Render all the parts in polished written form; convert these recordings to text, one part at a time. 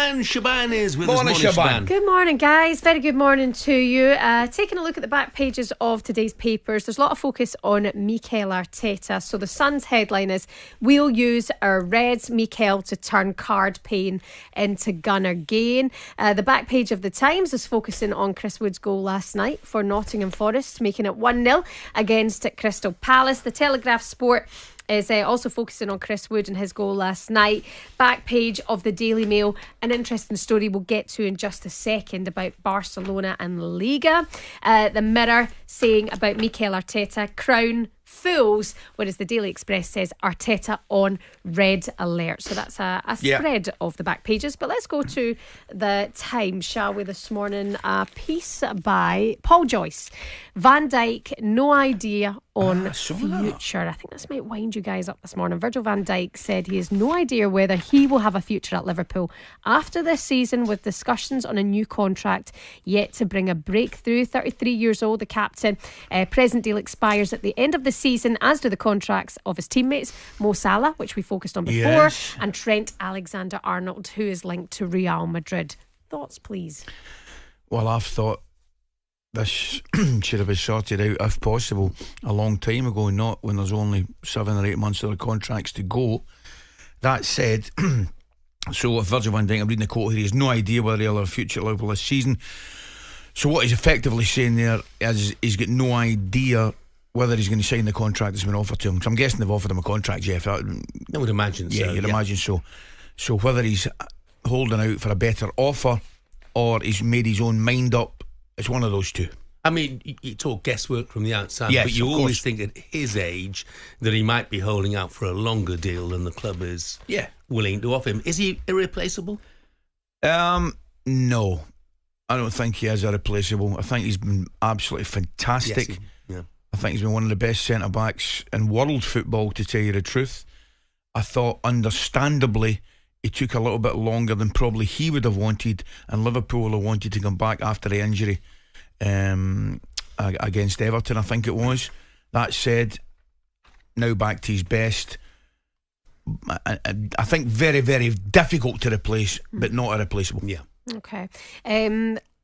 And Shebahn is with Morning, us. Morning, Shebahn. Good morning, guys. Very good morning to you. Taking a look at the back pages of today's papers, there's a lot of focus on Mikel Arteta. So the Sun's headline is, "We'll use our Reds Mikel to turn card pain into Gunner gain." The back page of the Times is focusing on Chris Wood's goal last night for Nottingham Forest, making it 1-0 against Crystal Palace. The Telegraph Sport is also focusing on Chris Wood and his goal last night. Back page of the Daily Mail, an interesting story we'll get to in just a second about Barcelona and Liga. The Mirror saying about Mikel Arteta, crown fools, whereas the Daily Express says Arteta on red alert. So that's a spread of the back pages. But let's go to the Times, shall we, this morning. A piece by Paul Joyce. Van Dijk, no idea on future. I think this might wind you guys up this morning. Virgil van Dijk said he has no idea whether he will have a future at Liverpool after this season, with discussions on a new contract yet to bring a breakthrough. 33 years old, the captain. Present deal expires at the end of the season, as do the contracts of his teammates Mo Salah, which we focused on before, and Trent Alexander-Arnold, who is linked to Real Madrid. Thoughts, please? Well, I've thought this should have been sorted out, if possible, a long time ago, not when there's only 7 or 8 months of the contracts to go. That said, so if Virgil van Dijk, I'm reading the quote here, he has no idea whether he'll have a future at Liverpool this season. So what he's effectively saying there is he's got no idea whether he's going to sign the contract that's been offered to him. So I'm guessing they've offered him a contract, Jeff. I would imagine so. Yeah, you'd imagine so. So whether he's holding out for a better offer or he's made his own mind up, it's one of those two. I mean, you talk guesswork from the outside, yes, but you always think at his age that he might be holding out for a longer deal than the club is willing to offer him. Is he irreplaceable? No, I don't think he is irreplaceable. I think he's been absolutely fantastic. Yes, I think he's been one of the best centre-backs in world football, to tell you the truth. I thought, understandably, he took a little bit longer than probably he would have wanted, and Liverpool would have wanted to come back after the injury against Everton, I think it was. That said, now back to his best. I think very, very difficult to replace, but not irreplaceable. Yeah. Okay.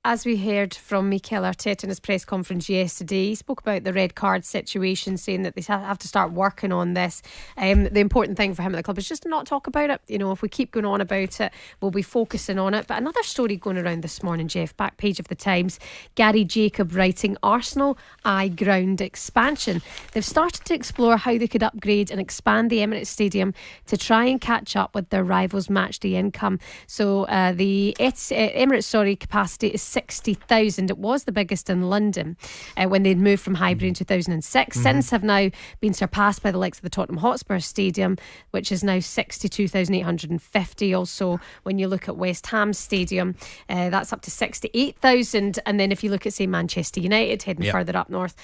As we heard from Mikel Arteta in his press conference yesterday, he spoke about the red card situation, saying that they have to start working on this. The important thing for him at the club is just to not talk about it. You know, if we keep going on about it, we'll be focusing on it. But another story going around this morning, Jeff, back page of the Times, Gary Jacob writing, Arsenal eye ground expansion. They've started to explore how they could upgrade and expand the Emirates Stadium to try and catch up with their rivals' matchday income. So the Emirates capacity is 60,000. It was the biggest in London when they'd moved from Highbury in 2006. Since have now been surpassed by the likes of the Tottenham Hotspur Stadium, which is now 62,850. Also, when you look at West Ham Stadium, that's up to 68,000. And then if you look at, say, Manchester United, heading further up north,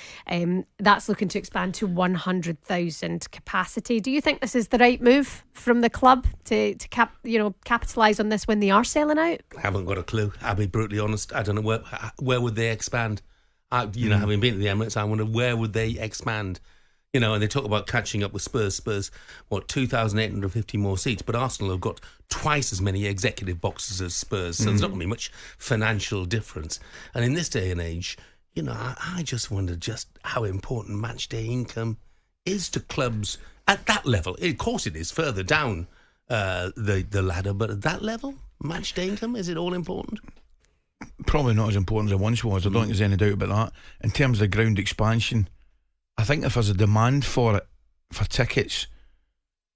that's looking to expand to 100,000 capacity. Do you think this is the right move from the club to capitalise on this when they are selling out? I haven't got a clue. I'll be brutally honest. I don't know where would they expand. Having been to the Emirates, I wonder where would they expand. And they talk about catching up with Spurs. Spurs, 2,850 more seats, but Arsenal have got twice as many executive boxes as Spurs, so there's not going to be much financial difference. And in this day and age, I just wonder just how important match day income is to clubs at that level. Of course it is further down the ladder, but at that level, match day income, is it all important? Probably not as important as it once was. I don't think there's any doubt about that. In terms of the ground expansion, I think if there's a demand for it, for tickets,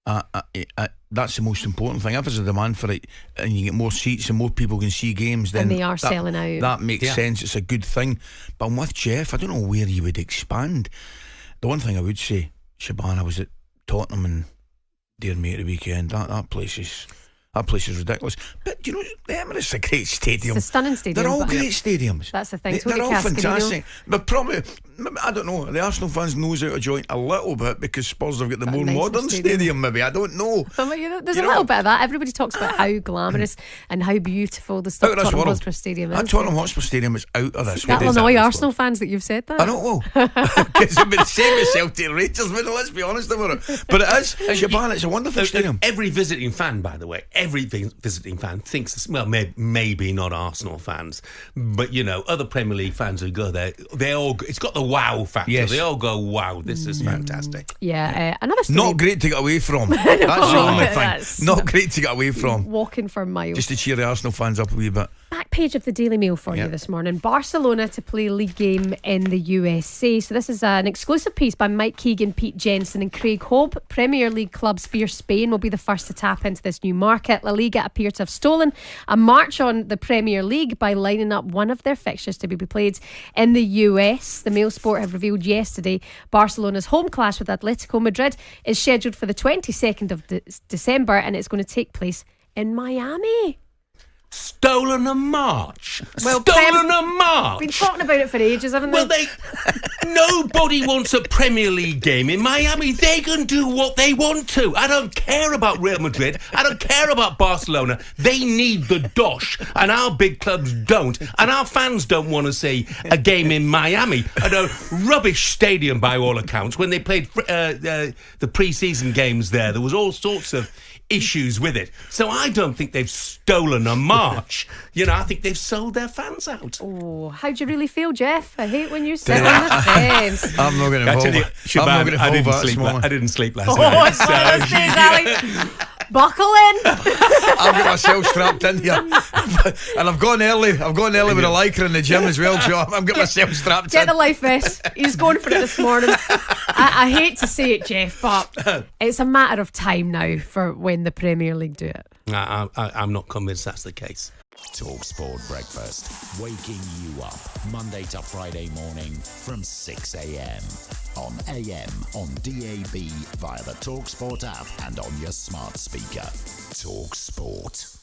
that's the most important thing. If there's a demand for it and you get more seats and more people can see games, then and they are selling out. That makes sense. It's a good thing. But I'm with Jeff. I don't know where you would expand. The one thing I would say, Shebahn, I was at Tottenham and dear me at the weekend. That place is ridiculous. But the Emirates is a great stadium. It's a stunning stadium. They're all great stadiums. That's the thing. They're all fantastic. But probably I don't know. The Arsenal fans knows how to joint a little bit because Spurs have got the more nicer modern stadium. Maybe I don't know. There's a little bit of that. Everybody talks about how glamorous and how beautiful the Tottenham Hotspur Stadium is. That Tottenham Hotspur Stadium is out of this. That'll annoy Arsenal fans that you've said that. I know it will. Because it'd be the same as Celtic and Rangers, but let's be honest about it. But it is. Shebahn, it's a wonderful stadium. Every visiting fan, by the way, every visiting fan thinks, well, maybe not Arsenal fans, but, other Premier League fans who go there, it's got the wow factor. Yes. They all go, wow, this is fantastic. Yeah, another story. Not great to get away from. That's the only thing. Not great to get away from. Walking for miles. Just to cheer the Arsenal fans up a wee bit. Back page of the Daily Mail for you this morning. Barcelona to play league game in the USA. So this is an exclusive piece by Mike Keegan, Pete Jensen and Craig Hope. Premier League clubs fear Spain will be the first to tap into this new market. La Liga appear to have stolen a march on the Premier League by lining up one of their fixtures to be played in the US. The Mail Sport have revealed yesterday Barcelona's home clash with Atletico Madrid is scheduled for the 22nd of December and it's going to take place in Miami. Stolen a march. Well, Stolen a march. Been talking about it for ages, haven't they? Well, nobody wants a Premier League game in Miami. They can do what they want to. I don't care about Real Madrid. I don't care about Barcelona. They need the dosh, and our big clubs don't. And our fans don't want to see a game in Miami at a rubbish stadium by all accounts. When they played the pre-season games there was all sorts of issues with it. So I don't think they've stolen a march. I think they've sold their fans out. Oh, how do you really feel, Jeff? I hate when you sit on the fence. I'm not going to involve I didn't sleep last night. night. It's one of those days, Ali. Buckle in. I've got myself strapped in here. And I've gone early with a lycra in the gym as well, so I've got myself strapped in. Get the life vest. He's going for it this morning. I hate to say it, Jeff, but it's a matter of time now for when the Premier League do it. I'm not convinced that's the case. talkSPORT Breakfast, waking you up Monday to Friday morning from 6 a.m. on AM, on DAB, via the talkSPORT app and on your smart speaker. talkSPORT.